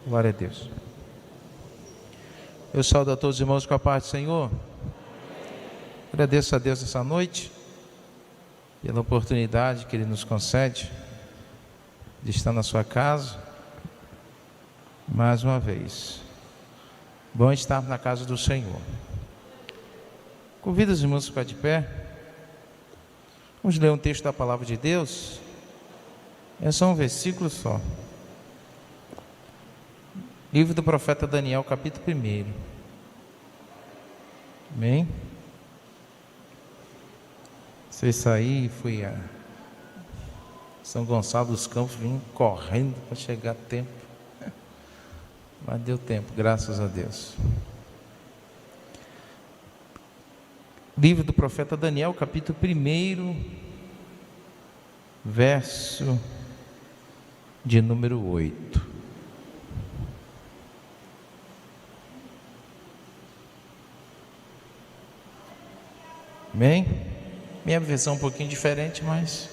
Glória a Deus. Eu saúdo a todos os irmãos com a paz do Senhor. Agradeço a Deus essa noite pela oportunidade que Ele nos concede de estar na sua casa mais uma vez. Bom estar na casa do Senhor. Convido os irmãos a ficar de pé. Vamos ler um texto da palavra de Deus. É só um versículo só. Livro do profeta Daniel, capítulo 1. Amém? Você sair e fui a São Gonçalo dos Campos, vim correndo para chegar a tempo. Mas deu tempo, graças a Deus. Livro do profeta Daniel, capítulo 1, verso de número 8. Amém? Minha versão é um pouquinho diferente, mas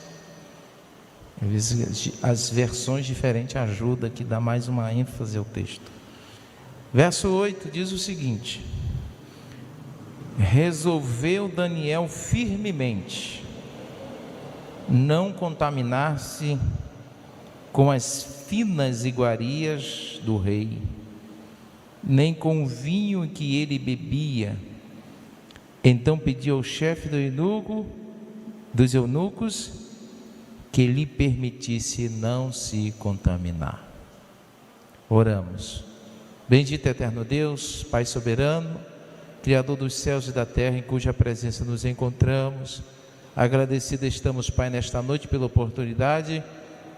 às vezes as versões diferentes ajudam aqui, dá mais uma ênfase ao texto. Verso 8 diz o seguinte: resolveu Daniel firmemente não contaminar-se com as finas iguarias do rei, nem com o vinho que ele bebia. Então pediu ao chefe dos eunucos que lhe permitisse não se contaminar. Oramos. Bendito eterno Deus, Pai soberano, Criador dos céus e da terra, em cuja presença nos encontramos, agradecidos estamos, Pai, nesta noite pela oportunidade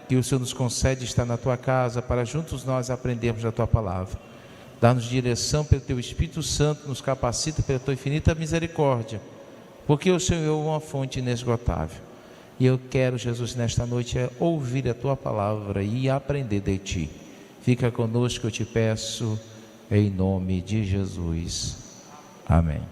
que o Senhor nos concede estar na Tua casa, para juntos nós aprendermos a Tua palavra. Dá-nos direção pelo Teu Espírito Santo, nos capacita pela Tua infinita misericórdia, porque o Senhor é uma fonte inesgotável. E eu quero, Jesus, nesta noite, ouvir a Tua palavra e aprender de Ti. Fica conosco, eu te peço, em nome de Jesus. Amém.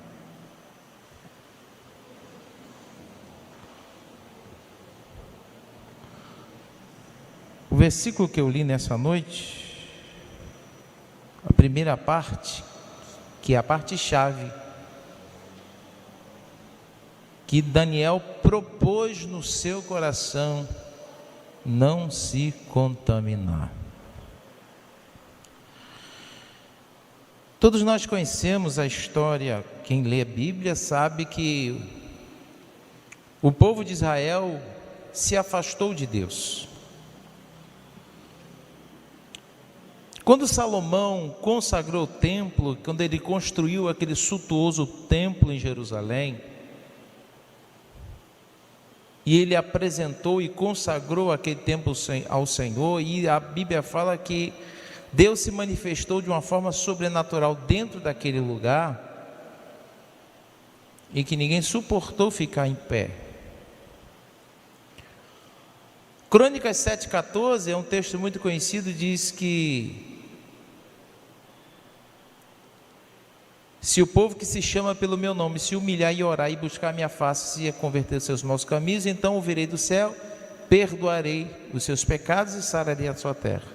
O versículo que eu li nessa noite, a primeira parte, que é a parte-chave, que Daniel propôs no seu coração: não se contaminar. Todos nós conhecemos a história, quem lê a Bíblia sabe que o povo de Israel se afastou de Deus. Quando Salomão consagrou o templo, quando ele construiu aquele suntuoso templo em Jerusalém, e ele apresentou e consagrou aquele templo ao Senhor, e a Bíblia fala que Deus se manifestou de uma forma sobrenatural dentro daquele lugar, e que ninguém suportou ficar em pé. Crônicas 7,14 é um texto muito conhecido, diz que se o povo que se chama pelo meu nome se humilhar e orar e buscar a minha face e converter os seus maus caminhos, então ouvirei do céu, perdoarei os seus pecados e sararei a sua terra.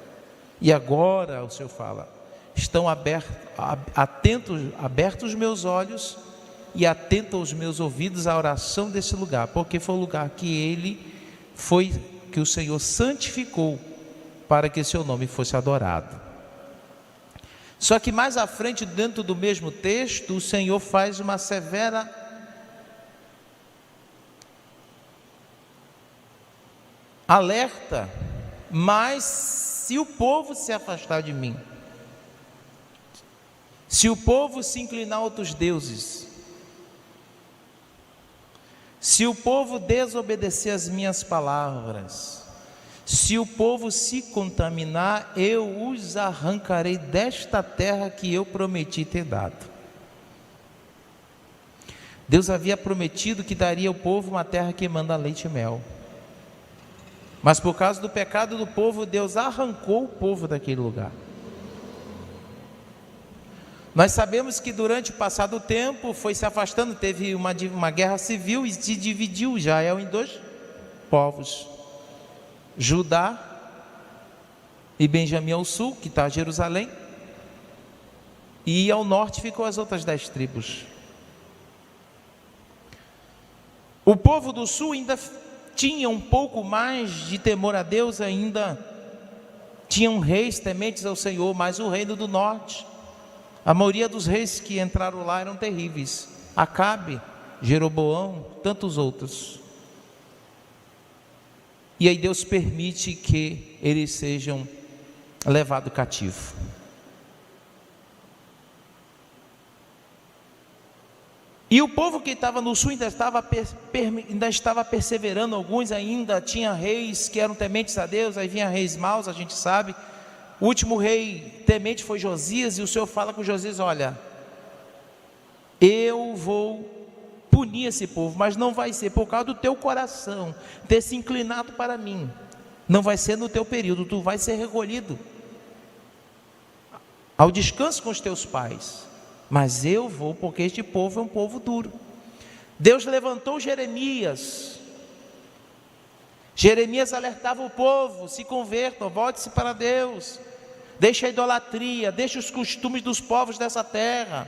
E agora o Senhor fala: estão abertos os meus olhos e atentos os meus ouvidos à oração desse lugar, porque foi o lugar que o Senhor santificou para que seu nome fosse adorado. Só que mais à frente, dentro do mesmo texto, o Senhor faz uma severa alerta: mas se o povo se afastar de mim, se o povo se inclinar a outros deuses, se o povo desobedecer as minhas palavras, se o povo se contaminar, eu os arrancarei desta terra que eu prometi ter dado. Deus havia prometido que daria ao povo uma terra que manda leite e mel, mas por causa do pecado do povo, Deus arrancou o povo daquele lugar. Nós sabemos que durante o passado tempo foi se afastando, teve uma guerra civil e se dividiu Israel em dois povos: Judá e Benjamim ao sul, que está Jerusalém, e ao norte ficou as outras 10 tribos. O povo do sul ainda tinha um pouco mais de temor a Deus, ainda tinham reis tementes ao Senhor, mas o reino do norte, a maioria dos reis que entraram lá eram terríveis. Acabe, Jeroboão, tantos outros. E aí Deus permite que eles sejam levados cativos. E o povo que estava no sul ainda estava perseverando, alguns ainda tinha reis que eram tementes a Deus, aí vinha reis maus, a gente sabe. O último rei temente foi Josias, e o Senhor fala com Josias: olha, eu vou punir esse povo, mas não vai ser por causa do teu coração ter se inclinado para mim, não vai ser no teu período, tu vai ser recolhido ao descanso com os teus pais, mas eu vou, porque este povo é um povo duro. Deus levantou Jeremias alertava o povo: se convertam, volte-se para Deus, deixe a idolatria, deixe os costumes dos povos dessa terra,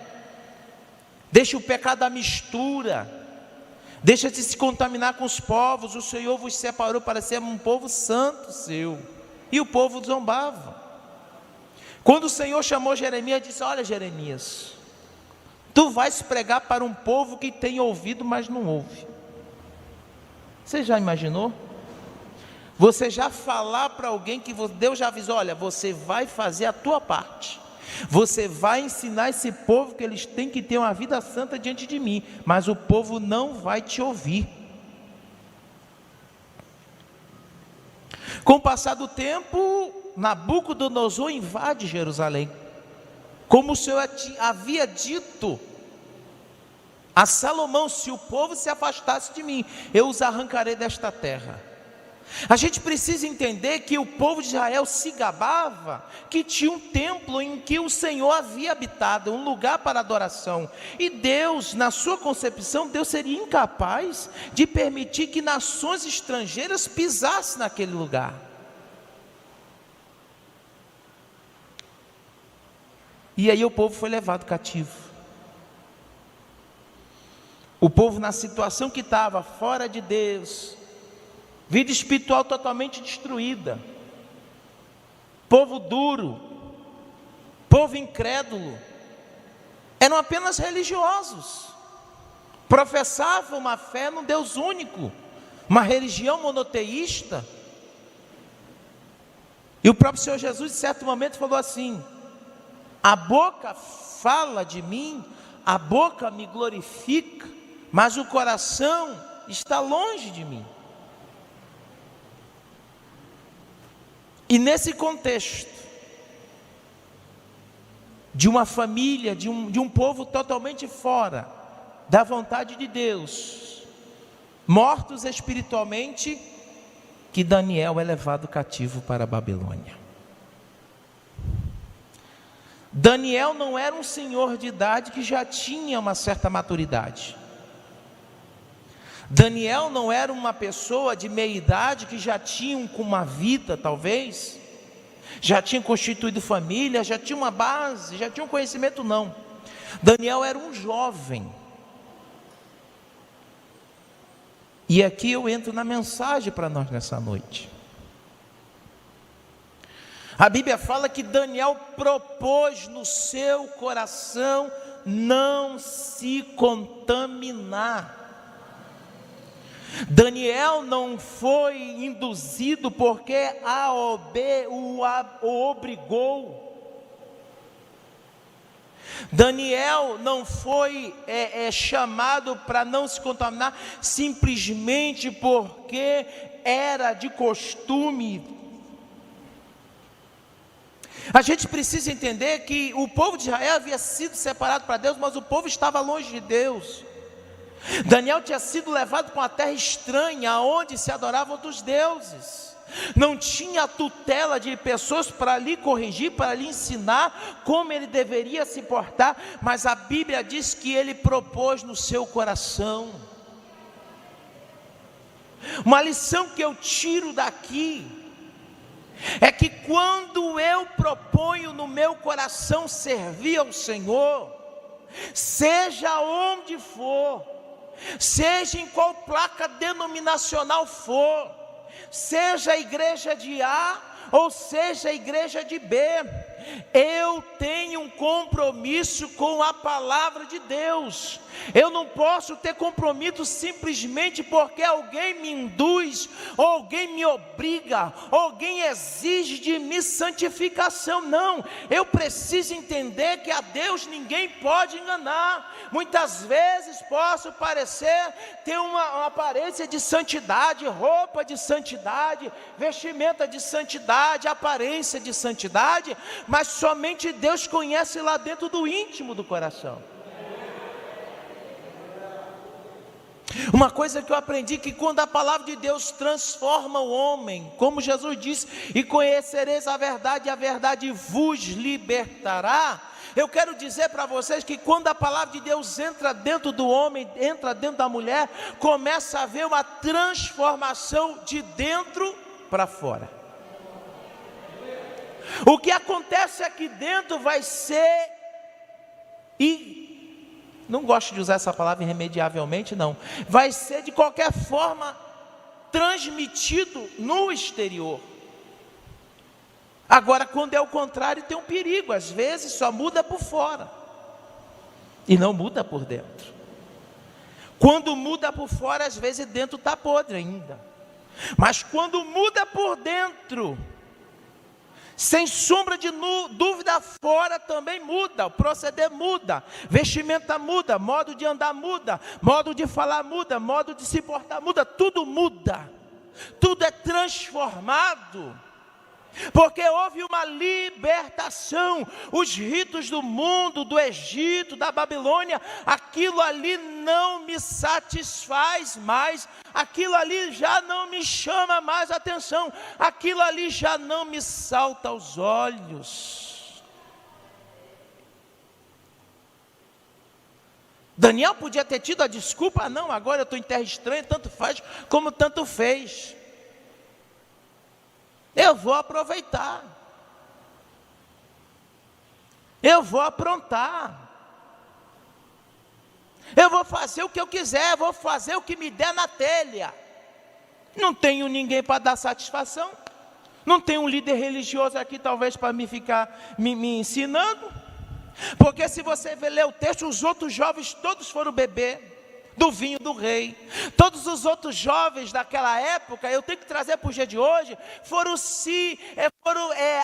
deixe o pecado da mistura, deixa de se contaminar com os povos, o Senhor vos separou para ser um povo santo seu. E o povo zombava. Quando o Senhor chamou Jeremias, disse: olha, Jeremias, tu vais pregar para um povo que tem ouvido, mas não ouve. Você já imaginou? Você já falar para alguém que Deus já avisou: olha, você vai fazer a tua parte, você vai ensinar esse povo que eles têm que ter uma vida santa diante de mim, mas o povo não vai te ouvir. Com o passar do tempo, Nabucodonosor invade Jerusalém, como o Senhor havia dito a Salomão: se o povo se afastasse de mim, eu os arrancarei desta terra. A gente precisa entender que o povo de Israel se gabava que tinha um templo em que o Senhor havia habitado, um lugar para adoração, e Deus, na sua concepção, Deus seria incapaz de permitir que nações estrangeiras pisassem naquele lugar. E aí o povo foi levado cativo. O povo, na situação que estava, fora de Deus, vida espiritual totalmente destruída, povo duro, povo incrédulo, eram apenas religiosos, professavam uma fé num Deus único, uma religião monoteísta. E o próprio Senhor Jesus, em certo momento, falou assim: a boca fala de mim, a boca me glorifica, mas o coração está longe de mim. E nesse contexto, de uma família, de um povo totalmente fora da vontade de Deus, mortos espiritualmente, que Daniel é levado cativo para a Babilônia. Daniel não era um senhor de idade que já tinha uma certa maturidade. Daniel não era uma pessoa de meia idade que já tinha uma vida, talvez, já tinha constituído família, já tinha uma base, já tinha um conhecimento, não. Daniel era um jovem. E aqui eu entro na mensagem para nós nessa noite. A Bíblia fala que Daniel propôs no seu coração não se contaminar. Daniel não foi induzido porque a OB o obrigou. Daniel não foi chamado para não se contaminar simplesmente porque era de costume. A gente precisa entender que o povo de Israel havia sido separado para Deus, mas o povo estava longe de Deus. Daniel tinha sido levado para uma terra estranha, onde se adoravam outros deuses. Não tinha a tutela de pessoas para lhe corrigir, para lhe ensinar como ele deveria se portar, mas a Bíblia diz que ele propôs no seu coração. Uma lição que eu tiro daqui é que quando eu proponho no meu coração servir ao Senhor, seja onde for, seja em qual placa denominacional for, seja a igreja de A ou seja a igreja de B, eu tenho um compromisso com a palavra de Deus. Eu não posso ter compromisso simplesmente porque alguém me induz, ou alguém me obriga, ou alguém exige de mim santificação. Não, eu preciso entender que a Deus ninguém pode enganar. Muitas vezes posso parecer ter uma aparência de santidade, roupa de santidade, vestimenta de santidade, aparência de santidade, mas somente Deus conhece lá dentro do íntimo do coração. Uma coisa que eu aprendi, que quando a palavra de Deus transforma o homem, como Jesus disse, e conhecereis a verdade vos libertará. Eu quero dizer para vocês que quando a palavra de Deus entra dentro do homem, entra dentro da mulher, começa a haver uma transformação de dentro para fora. O que acontece aqui dentro vai ser, e não gosto de usar essa palavra irremediavelmente, não, vai ser de qualquer forma transmitido no exterior. Agora, quando é o contrário, tem um perigo. Às vezes só muda por fora e não muda por dentro. Quando muda por fora, às vezes dentro está podre ainda. Mas quando muda por dentro, sem sombra de dúvida, fora também muda, o proceder muda, vestimenta muda, modo de andar muda, modo de falar muda, modo de se portar muda, tudo muda, tudo é transformado, porque houve uma libertação. Os ritos do mundo, do Egito, da Babilônia, aquilo ali não me satisfaz mais, aquilo ali já não me chama mais atenção, aquilo ali já não me salta aos olhos. Daniel podia ter tido a desculpa: não, agora eu estou em terra estranha, tanto faz como tanto fez. Eu vou aproveitar, eu vou aprontar, eu vou fazer o que eu quiser, vou fazer o que me der na telha. Não tenho ninguém para dar satisfação, não tenho um líder religioso aqui talvez para me ficar me ensinando, porque se você ler o texto, os outros jovens todos foram beber do vinho do rei. Todos os outros jovens daquela época, eu tenho que trazer para o dia de hoje, foram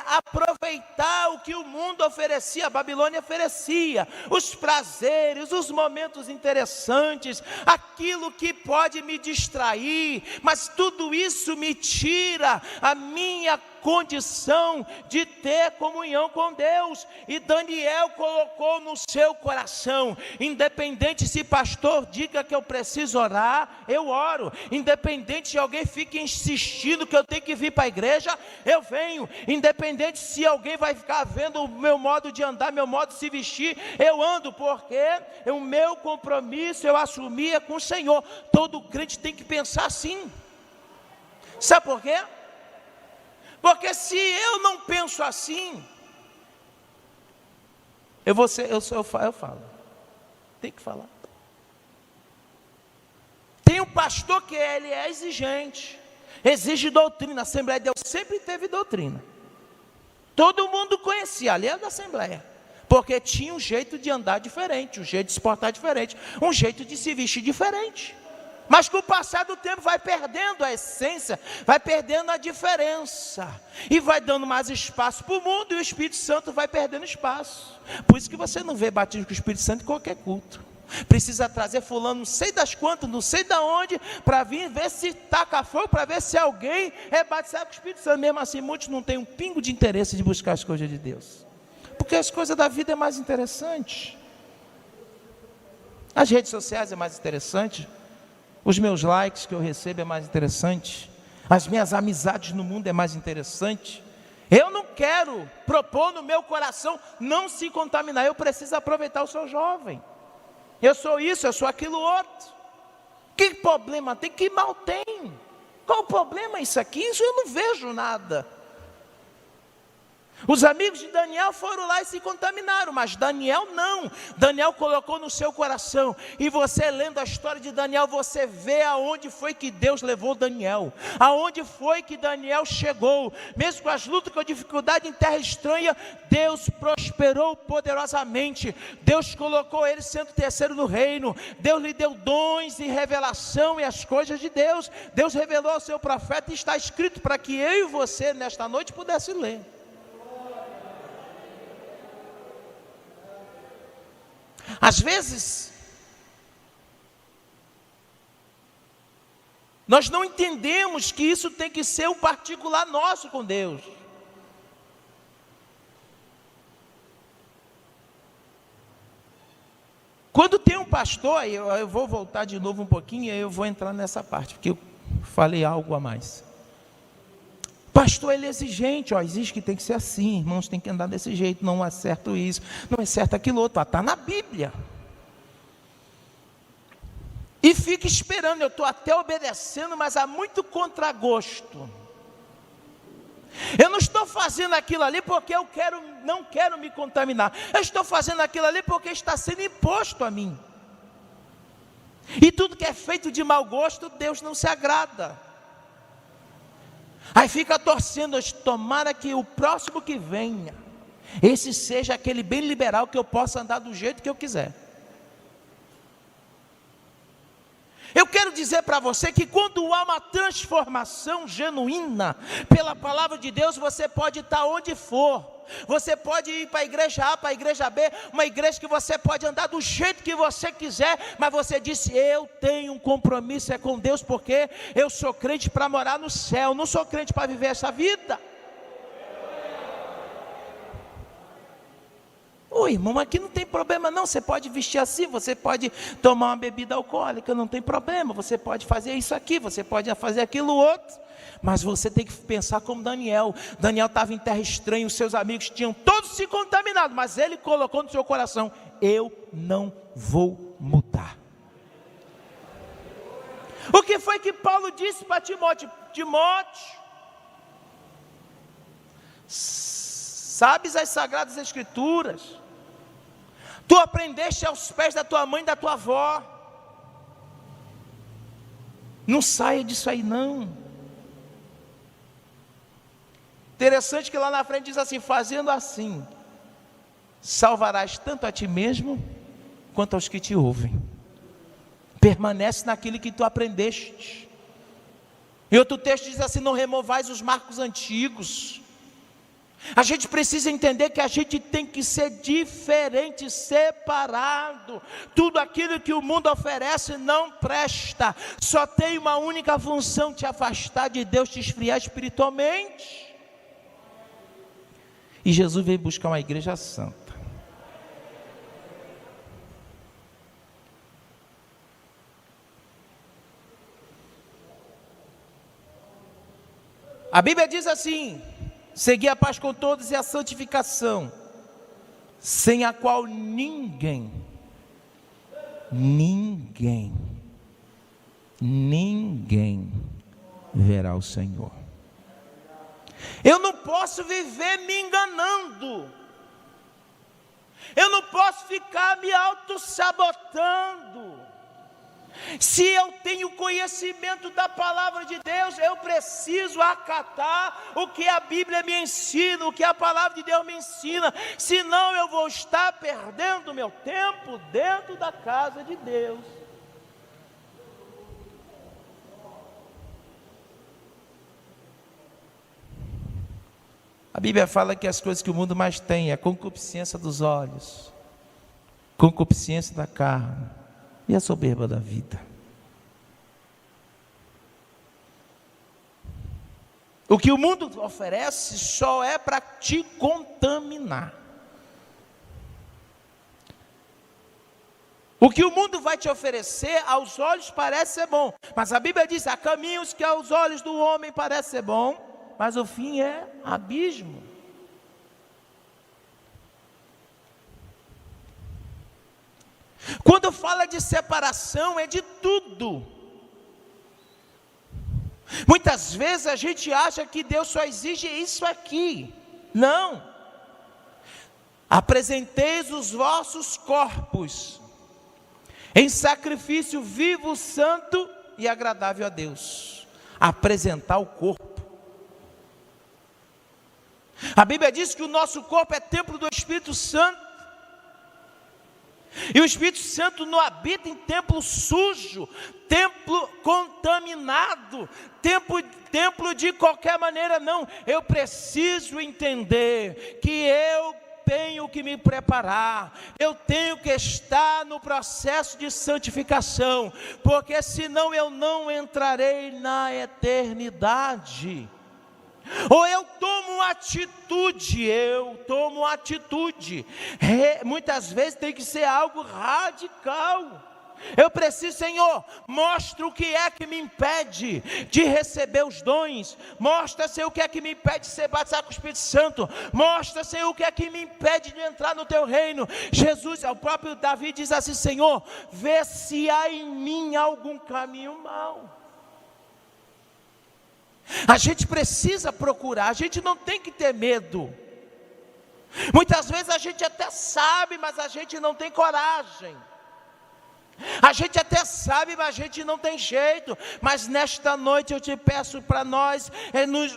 aproveitar o que o mundo oferecia, a Babilônia oferecia, os prazeres, os momentos interessantes, aquilo que pode me distrair, mas tudo isso me tira a minha condição de ter comunhão com Deus. E Daniel colocou no seu coração: independente se pastor diga que eu preciso orar, eu oro. Independente se alguém fique insistindo que eu tenho que vir para a igreja, eu venho. Independente se alguém vai ficar vendo o meu modo de andar, meu modo de se vestir, eu ando, porque o meu compromisso eu assumia com o Senhor. Todo crente tem que pensar assim. Sabe por quê? Porque se eu não penso assim, eu falo, tem que falar. Tem um pastor que ele é exigente, exige doutrina. A Assembleia de Deus sempre teve doutrina, todo mundo conhecia, ali era da Assembleia, porque tinha um jeito de andar diferente, um jeito de se portar diferente, um jeito de se vestir diferente. Mas com o passar do tempo vai perdendo a essência, vai perdendo a diferença, e vai dando mais espaço para o mundo, e o Espírito Santo vai perdendo espaço. Por isso que você não vê batismo com o Espírito Santo em qualquer culto. Precisa trazer fulano, não sei das quantas, não sei da onde, para vir ver se taca fogo, para ver se alguém é batizado com o Espírito Santo. Mesmo assim, muitos não têm um pingo de interesse de buscar as coisas de Deus, porque as coisas da vida é mais interessante, as redes sociais é mais interessante, os meus likes que eu recebo é mais interessante, as minhas amizades no mundo é mais interessante. Eu não quero propor no meu coração não se contaminar, eu preciso aproveitar. Eu sou jovem, eu sou isso, eu sou aquilo outro. Que problema tem? Que mal tem? Qual o problema isso aqui? Isso eu não vejo nada. Os amigos de Daniel foram lá e se contaminaram, mas Daniel não. Daniel colocou no seu coração. E você lendo a história de Daniel, você vê aonde foi que Deus levou Daniel, aonde foi que Daniel chegou. Mesmo com as lutas, com a dificuldade em terra estranha, Deus prosperou poderosamente. Deus colocou ele sendo terceiro no reino. Deus lhe deu dons e revelação e as coisas de Deus. Deus revelou ao seu profeta e está escrito para que eu e você nesta noite pudesse ler. Às vezes, nós não entendemos que isso tem que ser um particular nosso com Deus. Quando tem um pastor, eu vou voltar de novo um pouquinho, eu vou entrar nessa parte, porque eu falei algo a mais. Pastor, ele é exigente, exige que tem que ser assim, irmãos, tem que andar desse jeito, não é certo isso, não é certo aquilo outro, está na Bíblia. E fica esperando, eu estou até obedecendo, mas há muito contragosto. Eu não estou fazendo aquilo ali porque eu não quero me contaminar, eu estou fazendo aquilo ali porque está sendo imposto a mim. E tudo que é feito de mau gosto, Deus não se agrada. Aí fica torcendo, tomara que o próximo que venha, esse seja aquele bem liberal que eu possa andar do jeito que eu quiser. Eu quero dizer para você que quando há uma transformação genuína pela palavra de Deus, você pode estar onde for. Você pode ir para a igreja A, para a igreja B, uma igreja que você pode andar do jeito que você quiser, mas você disse, eu tenho um compromisso com Deus, porque eu sou crente para morar no céu, não sou crente para viver essa vida. Ô irmão, aqui não tem problema não, você pode vestir assim, você pode tomar uma bebida alcoólica, não tem problema, você pode fazer isso aqui, você pode fazer aquilo outro. Mas você tem que pensar como Daniel. Daniel estava em terra estranha, os seus amigos tinham todos se contaminado, mas ele colocou no seu coração, eu não vou mudar. O que foi que Paulo disse para Timóteo? Timóteo, sabes as sagradas escrituras, tu aprendeste aos pés da tua mãe e da tua avó, não saia disso aí não. Interessante que lá na frente diz assim, fazendo assim, salvarás tanto a ti mesmo, quanto aos que te ouvem. Permanece naquilo que tu aprendeste. E outro texto diz assim, não removais os marcos antigos. A gente precisa entender que a gente tem que ser diferente, separado. Tudo aquilo que o mundo oferece não presta. Só tem uma única função, te afastar de Deus, te esfriar espiritualmente. E Jesus veio buscar uma igreja santa. A Bíblia diz assim, segui a paz com todos e a santificação, sem a qual ninguém verá o Senhor. Eu não posso viver me enganando. Eu não posso ficar me auto-sabotando. Se eu tenho conhecimento da palavra de Deus, eu preciso acatar o que a Bíblia me ensina, o que a palavra de Deus me ensina. Senão eu vou estar perdendo meu tempo dentro da casa de Deus. A Bíblia fala que as coisas que o mundo mais tem é a concupiscência dos olhos, concupiscência da carne e a soberba da vida. O que o mundo oferece só é para te contaminar. O que o mundo vai te oferecer, aos olhos parece ser bom, mas a Bíblia diz, há caminhos que aos olhos do homem parece ser bom, mas o fim é abismo. Quando fala de separação, é de tudo. Muitas vezes a gente acha que Deus só exige isso aqui. Não. Apresenteis os vossos corpos em sacrifício vivo, santo e agradável a Deus. Apresentar o corpo. A Bíblia diz que o nosso corpo é templo do Espírito Santo. E o Espírito Santo não habita em templo sujo, templo contaminado, templo de qualquer maneira, não. Eu preciso entender que eu tenho que me preparar, eu tenho que estar no processo de santificação, porque senão eu não entrarei na eternidade. Ou eu tomo atitude, muitas vezes tem que ser algo radical. Eu preciso, Senhor, mostra o que é que me impede de receber os dons. Mostra, Senhor, o que é que me impede de ser batizado com o Espírito Santo. Mostra, Senhor, o que é que me impede de entrar no teu reino. Jesus, o próprio Davi diz assim: Senhor, vê se há em mim algum caminho mau. A gente precisa procurar, a gente não tem que ter medo. Muitas vezes a gente até sabe, mas a gente não tem coragem. A gente até sabe, mas a gente não tem jeito. Mas nesta noite eu te peço para nós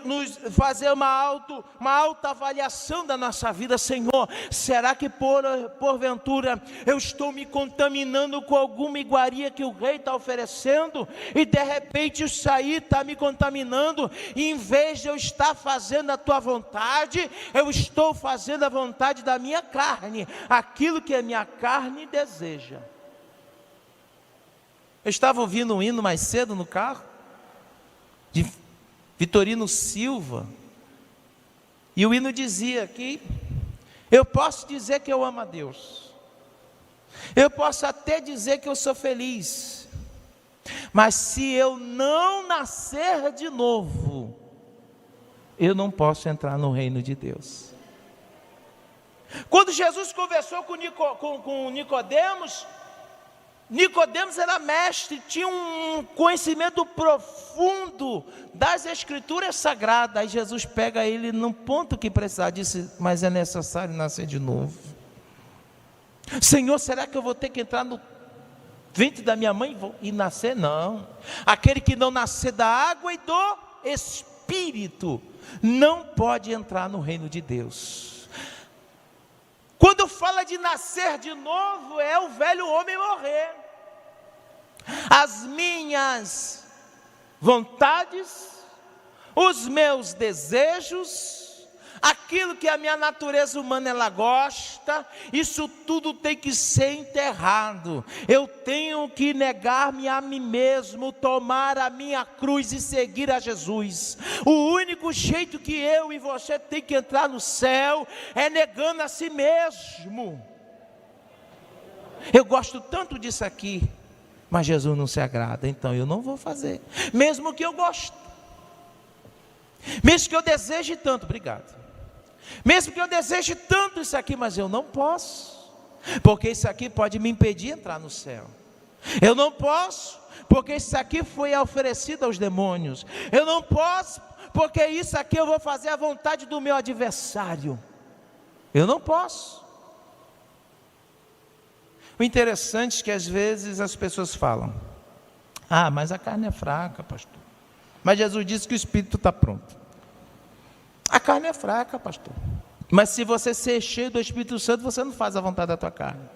nos fazer uma alta avaliação da nossa vida. Senhor, será que porventura eu estou me contaminando com alguma iguaria que o rei está oferecendo? E de repente isso aí está me contaminando, e em vez de eu estar fazendo a tua vontade, eu estou fazendo a vontade da minha carne, aquilo que a minha carne deseja. Eu estava ouvindo um hino mais cedo no carro, de Vitorino Silva, e o hino dizia que eu posso dizer que eu amo a Deus, eu posso até dizer que eu sou feliz, mas se eu não nascer de novo, eu não posso entrar no reino de Deus. Quando Jesus conversou com Nicodemos, Nicodemos era mestre, tinha um conhecimento profundo das Escrituras Sagradas. Aí Jesus pega ele num ponto que precisava, disse: mas é necessário nascer de novo. Senhor, será que eu vou ter que entrar no ventre da minha mãe e nascer? Não. Aquele que não nascer da água e do Espírito não pode entrar no reino de Deus. Quando fala de nascer de novo, é o velho homem morrer. As minhas vontades, os meus desejos, aquilo que a minha natureza humana ela gosta, isso tudo tem que ser enterrado. Eu tenho que negar-me a mim mesmo, tomar a minha cruz e seguir a Jesus. O único jeito que eu e você tem que entrar no céu é negando a si mesmo. Eu gosto tanto disso aqui, mas Jesus não se agrada, então eu não vou fazer, mesmo que eu goste, mesmo que eu deseje tanto. Obrigado. Mesmo que eu deseje tanto isso aqui, mas eu não posso, porque isso aqui pode me impedir de entrar no céu. Eu não posso, porque isso aqui foi oferecido aos demônios. Eu não posso, porque isso aqui eu vou fazer a vontade do meu adversário. Eu não posso. O interessante é que às vezes as pessoas falam: ah, mas a carne é fraca, pastor. Mas Jesus disse que o espírito está pronto. A carne é fraca, pastor. Mas se você ser cheio do Espírito Santo, você não faz a vontade da tua carne.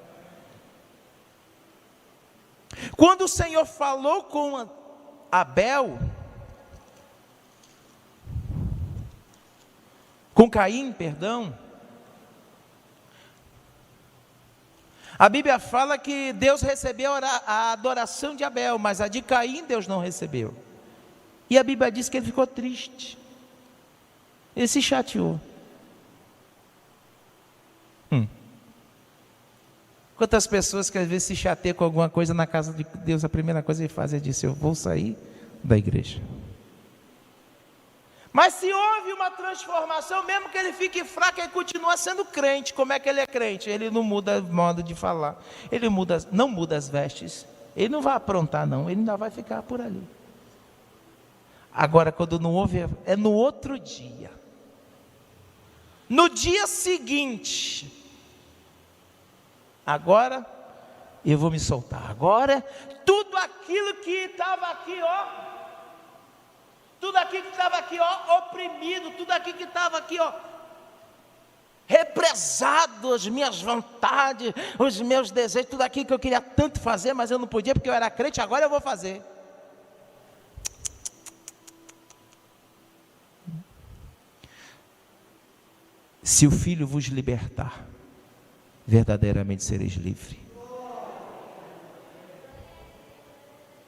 Quando o Senhor falou com Abel, com Caim, perdão, a Bíblia fala que Deus recebeu a adoração de Abel, mas a de Caim Deus não recebeu. E a Bíblia diz que ele ficou triste. Ele se chateou. Quantas pessoas que às vezes se chateiam com alguma coisa na casa de Deus, a primeira coisa que ele faz é dizer: eu vou sair da igreja. Mas se houve uma transformação, mesmo que ele fique fraco, ele continua sendo crente. Como é que ele é crente? Ele não muda o modo de falar, ele não muda as vestes, ele não vai aprontar não, ele ainda vai ficar por ali. Agora, quando não houve, é no outro dia. No dia seguinte, agora eu vou me soltar. Agora, tudo aquilo que estava aqui, tudo aquilo que estava aqui, oprimido, tudo aquilo que estava aqui, represado, as minhas vontades, os meus desejos, tudo aquilo que eu queria tanto fazer, mas eu não podia porque eu era crente, agora eu vou fazer. Se o Filho vos libertar, verdadeiramente sereis livres.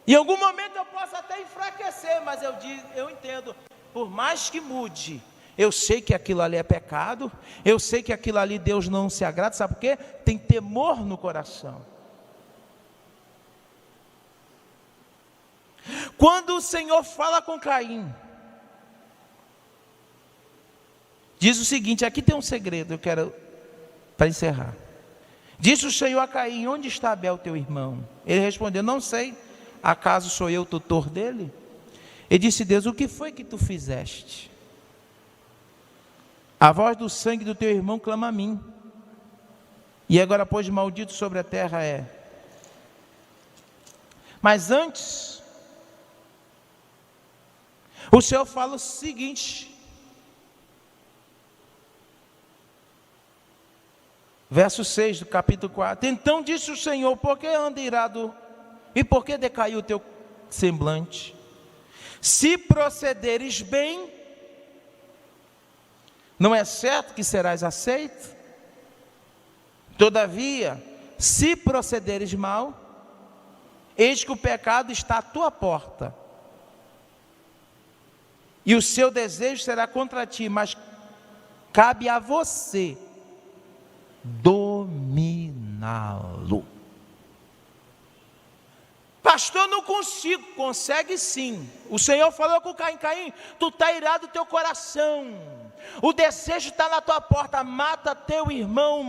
Em algum momento eu posso até enfraquecer, mas eu entendo, por mais que mude, eu sei que aquilo ali é pecado, eu sei que aquilo ali Deus não se agrada, sabe por quê? Tem temor no coração. Quando o Senhor fala com Caim, diz o seguinte, aqui tem um segredo, eu quero, para encerrar. Disse o Senhor a Caim, onde está Abel teu irmão? Ele respondeu, não sei, acaso sou eu o tutor dele? Ele disse, Deus, o que foi que tu fizeste? A voz do sangue do teu irmão clama a mim, e agora pois maldito sobre a terra é. Mas antes, o Senhor fala o seguinte, verso 6 do capítulo 4, então disse o Senhor, por que anda irado, e por que decaiu o teu semblante? Se procederes bem, não é certo que serás aceito? Todavia, se procederes mal, eis que o pecado está à tua porta, e o seu desejo será contra ti, mas cabe a você dominá-lo. Pastor, não consigo. Consegue sim. O Senhor falou com Caim, Caim, tu está irado do teu coração, o desejo está na tua porta, mata teu irmão,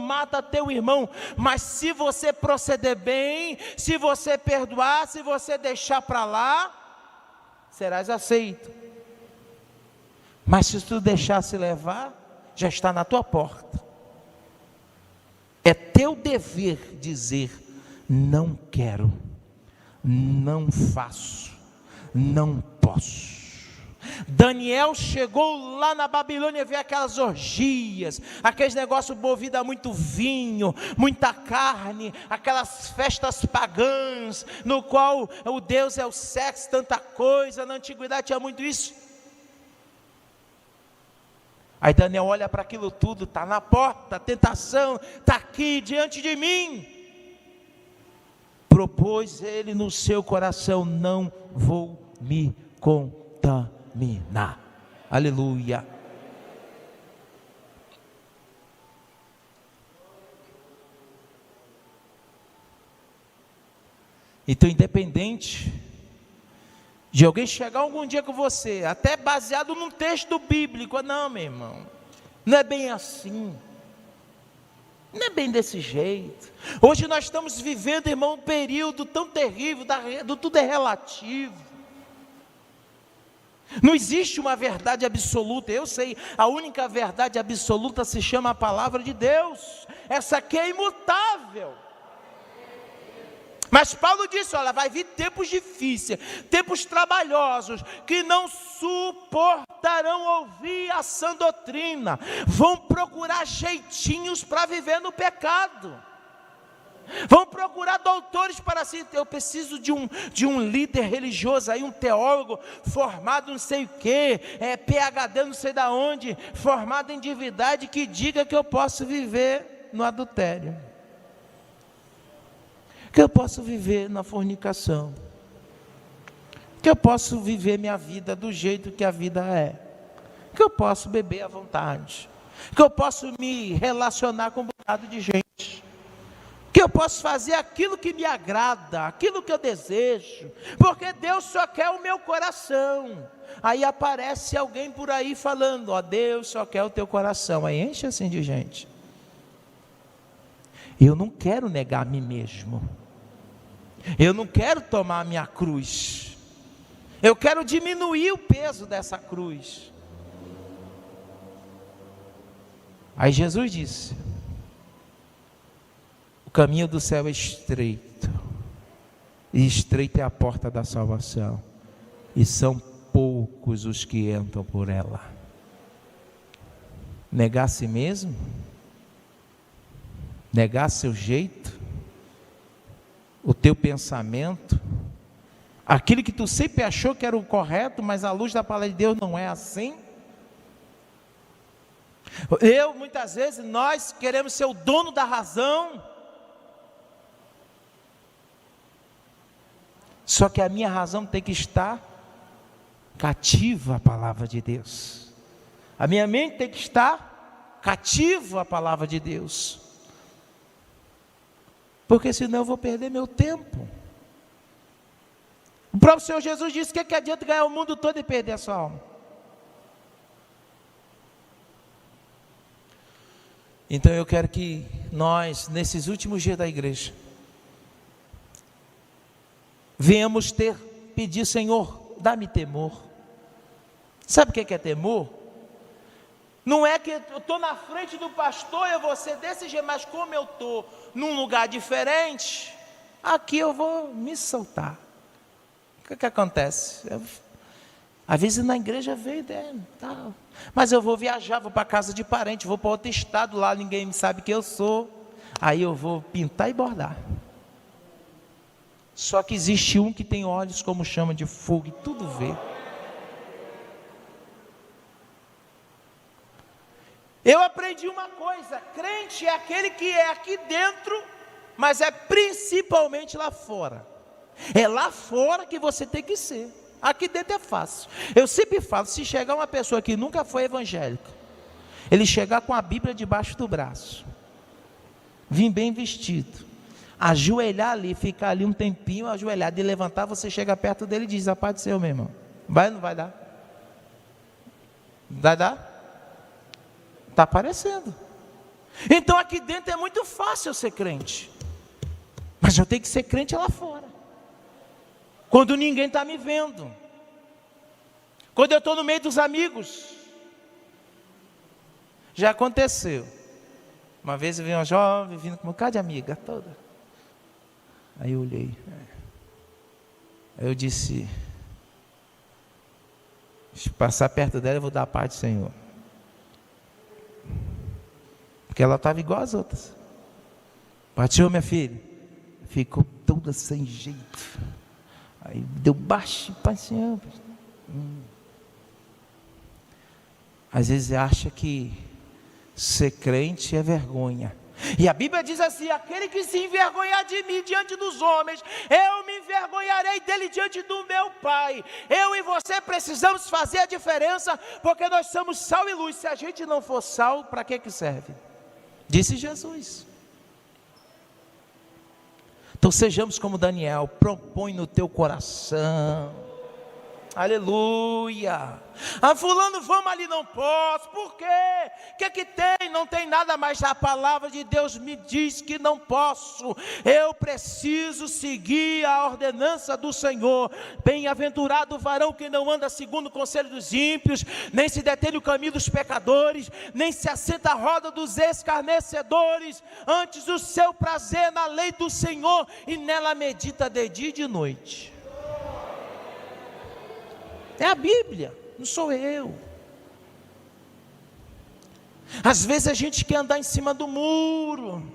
mas se você proceder bem, se você perdoar, se você deixar para lá, serás aceito. Mas se tu deixar se levar, já está na tua porta. É teu dever dizer, não quero, não faço, não posso. Daniel chegou lá na Babilônia, viu aquelas orgias, aqueles negócios movidos a muito vinho, muita carne, aquelas festas pagãs, no qual o Deus é o sexo, tanta coisa. Na antiguidade tinha muito isso. Aí Daniel olha para aquilo tudo, está na porta, a tentação está aqui diante de mim. Propôs ele no seu coração, não vou me contaminar. Aleluia. Então, independente de alguém chegar algum dia com você, até baseado num texto bíblico, não, meu irmão, não é bem assim, não é bem desse jeito. Hoje nós estamos vivendo, irmão, um período tão terrível, do tudo é relativo. Não existe uma verdade absoluta. Eu sei, a única verdade absoluta se chama a palavra de Deus. Essa aqui é imutável. Mas Paulo disse, olha, vai vir tempos difíceis, tempos trabalhosos, que não suportarão ouvir a sã doutrina, vão procurar jeitinhos para viver no pecado, vão procurar doutores para si. Eu preciso de um líder religioso aí, um teólogo formado não sei o que, PhD não sei da onde, formado em divindade, que diga que eu posso viver no adultério, que eu posso viver na fornicação, que eu posso viver minha vida do jeito que a vida é, que eu posso beber à vontade, que eu posso me relacionar com um bocado de gente, que eu posso fazer aquilo que me agrada, aquilo que eu desejo, porque Deus só quer o meu coração. Aí aparece alguém por aí falando, ó, Deus só quer o teu coração. Aí enche assim de gente. Eu não quero negar a mim mesmo, eu não quero tomar a minha cruz, eu quero diminuir o peso dessa cruz. Aí Jesus disse: o caminho do céu é estreito, e estreita é a porta da salvação, e são poucos os que entram por ela. Negar a si mesmo, negar seu jeito, o teu pensamento, aquilo que tu sempre achou que era o correto, mas à luz da palavra de Deus não é assim. Muitas vezes nós queremos ser o dono da razão, só que a minha razão tem que estar cativa à palavra de Deus, a minha mente tem que estar cativa à palavra de Deus, porque senão eu vou perder meu tempo. O próprio Senhor Jesus disse: que adianta ganhar o mundo todo e perder a sua alma? Então eu quero que nós, nesses últimos dias da igreja, venhamos pedir: Senhor, dá-me temor. Sabe o que é temor? Não é que eu estou na frente do pastor, eu vou ser desse jeito, mas como eu estou num lugar diferente, aqui eu vou me soltar. O que acontece? Às vezes na igreja veio, tal, mas eu vou viajar, vou para casa de parente, vou para outro estado, lá ninguém sabe quem eu sou, aí eu vou pintar e bordar. Só que existe um que tem olhos como chama de fogo e tudo vê. Eu aprendi uma coisa: crente é aquele que é aqui dentro, mas é principalmente lá fora. É lá fora que você tem que ser. Aqui dentro é fácil. Eu sempre falo: se chegar uma pessoa que nunca foi evangélica, ele chegar com a Bíblia debaixo do braço, vir bem vestido, ajoelhar ali, ficar ali um tempinho ajoelhado e levantar, você chega perto dele e diz: a paz do Senhor, meu irmão. Vai ou não vai dar? Vai dar? Está aparecendo. Então aqui dentro é muito fácil eu ser crente, mas eu tenho que ser crente lá fora, quando ninguém está me vendo, quando eu estou no meio dos amigos. Já aconteceu, uma vez eu vi uma jovem vindo com um bocado de amiga toda, aí eu olhei, aí eu disse: se passar perto dela eu vou dar a paz do Senhor, porque ela estava igual as outras. Bateu, minha filha, ficou toda sem jeito, aí deu baixo, Pai Senhor. Às vezes acha que ser crente é vergonha, e a Bíblia diz assim: aquele que se envergonhar de mim diante dos homens, eu me envergonharei dele diante do meu Pai. Eu e você precisamos fazer a diferença, porque nós somos sal e luz. Se a gente não for sal, para que serve? Disse Jesus. Então sejamos como Daniel: propõe no teu coração. Aleluia. Ah, fulano, vamos ali, não posso. Por quê? O que tem? Não tem nada, mas a palavra de Deus me diz que não posso. Eu preciso seguir a ordenança do Senhor. Bem-aventurado o varão que não anda segundo o conselho dos ímpios, nem se detém no caminho dos pecadores, nem se assenta à roda dos escarnecedores. Antes o seu prazer na lei do Senhor, e nela medita de dia e de noite. É a Bíblia, não sou eu. Às vezes a gente quer andar em cima do muro.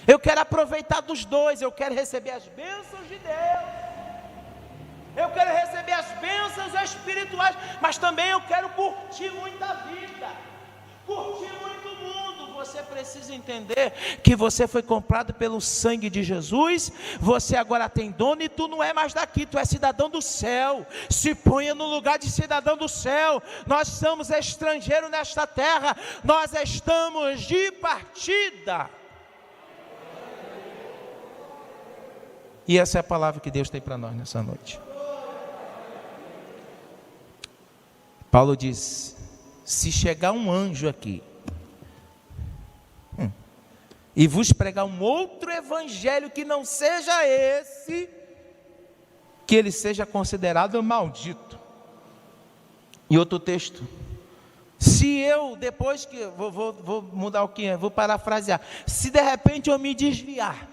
Eu quero aproveitar dos dois. Eu quero receber as bênçãos de Deus, eu quero receber as bênçãos espirituais, mas também eu quero curtir muita vida, curtir muito o mundo. Você precisa entender que você foi comprado pelo sangue de Jesus. Você agora tem dono, e tu não é mais daqui, tu é cidadão do céu. Se ponha no lugar de cidadão do céu. Nós somos estrangeiros nesta terra, nós estamos de partida. E essa é a palavra que Deus tem para nós nessa noite. Paulo diz: se chegar um anjo aqui e vos pregar um outro evangelho que não seja esse, que ele seja considerado maldito. E outro texto, Se eu, depois que, vou mudar o que, vou parafrasear, se de repente eu me desviar,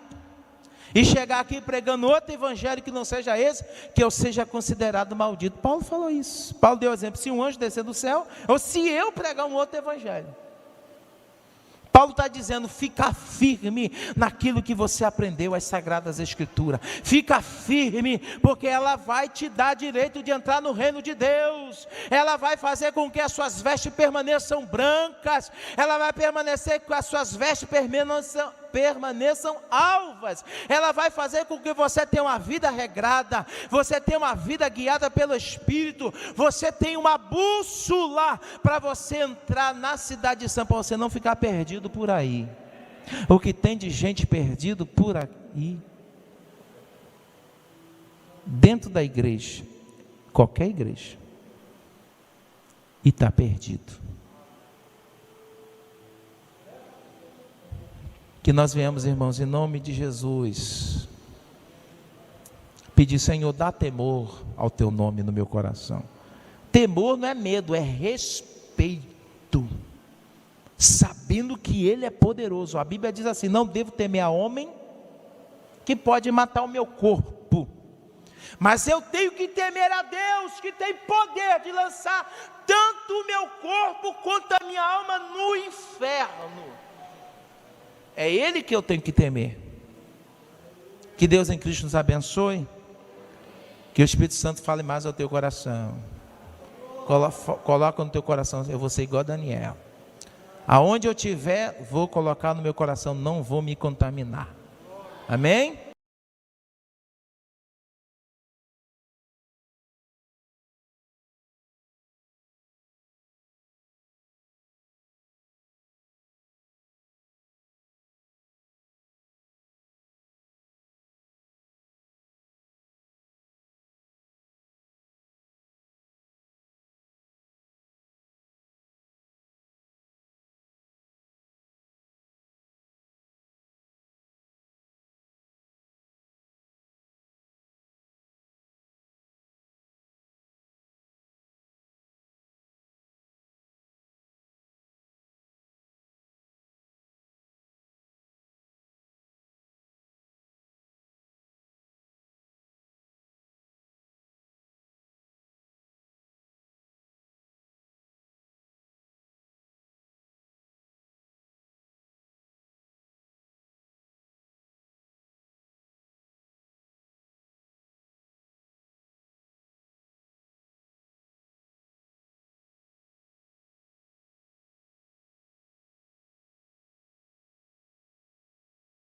e chegar aqui pregando outro evangelho que não seja esse, que eu seja considerado maldito. Paulo falou isso. Paulo deu exemplo, se um anjo descer do céu, ou se eu pregar um outro evangelho. Paulo está dizendo, fica firme naquilo que você aprendeu, as Sagradas Escrituras. Fica firme, porque ela vai te dar direito de entrar no reino de Deus. Ela vai fazer com que as suas vestes permaneçam brancas. Ela vai permanecer com as suas vestes permaneçam alvas. Ela vai fazer com que você tenha uma vida regrada, você tenha uma vida guiada pelo Espírito, você tenha uma bússola para você entrar na cidade de São Paulo, você não ficar perdido por aí. O que tem de gente perdido por aí, dentro da igreja, qualquer igreja, e está perdido. Que nós venhamos, irmãos, em nome de Jesus, pedir, Senhor, dá temor ao teu nome no meu coração. Temor não é medo, é respeito, sabendo que Ele é poderoso. A Bíblia diz assim, não devo temer a homem que pode matar o meu corpo, mas eu tenho que temer a Deus, que tem poder de lançar tanto o meu corpo quanto a minha alma no inferno. É Ele que eu tenho que temer. Que Deus em Cristo nos abençoe. Que o Espírito Santo fale mais ao teu coração. Coloca no teu coração, eu vou ser igual a Daniel. Aonde eu estiver, vou colocar no meu coração, não vou me contaminar. Amém?